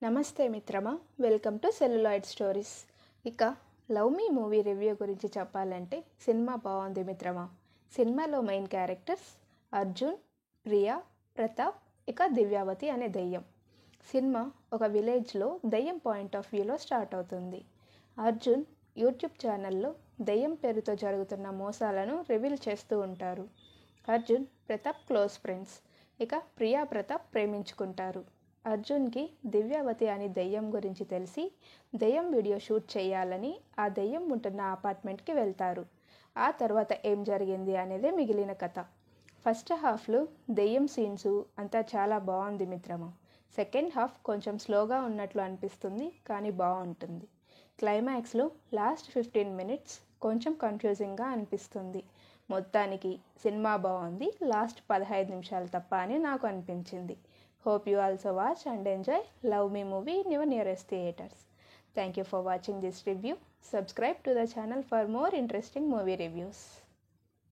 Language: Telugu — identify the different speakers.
Speaker 1: నమస్తే మిత్రమా, వెల్కమ్ టు సెల్యులాయిడ్ స్టోరీస్. ఇక లవ్ మీ మూవీ రివ్యూ గురించి చెప్పాలంటే సినిమా బాగుంది మిత్రమా. సినిమాలో మెయిన్ క్యారెక్టర్స్ అర్జున్, ప్రియా, ప్రతాప్, ఇక దివ్యావతి అనే దెయ్యం. సినిమా ఒక విలేజ్లో దెయ్యం పాయింట్ ఆఫ్ వ్యూలో స్టార్ట్ అవుతుంది. అర్జున్ యూట్యూబ్ ఛానల్లో దెయ్యం పేరుతో జరుగుతున్న మోసాలను రివీల్ చేస్తూ ఉంటారు. Arjun, Pratap close friends. ఇక ప్రియా, ప్రతాప్ ప్రేమించుకుంటారు. అర్జున్కి దివ్యావతి అని దెయ్యం గురించి తెలిసి దెయ్యం వీడియో షూట్ చేయాలని ఆ దెయ్యం ఉంటున్న అపార్ట్మెంట్కి వెళ్తారు. ఆ తర్వాత ఏం జరిగింది అనేదే మిగిలిన కథ. ఫస్ట్ హాఫ్లో దెయ్యం సీన్సు అంతా చాలా బాగుంది మిత్రమా. సెకండ్ హాఫ్ కొంచెం స్లోగా ఉన్నట్లు అనిపిస్తుంది, కానీ బాగుంటుంది. క్లైమాక్స్లో లాస్ట్ 15 minutes కొంచెం కన్ఫ్యూజింగ్గా అనిపిస్తుంది. మొత్తానికి సినిమా బాగుంది, లాస్ట్ 15 నిమిషాలు తప్ప అని నాకు అనిపించింది. Hope you also watch and enjoy Love Me movie in your nearest theaters. Thank you for watching this review. Subscribe to the channel for more interesting movie reviews.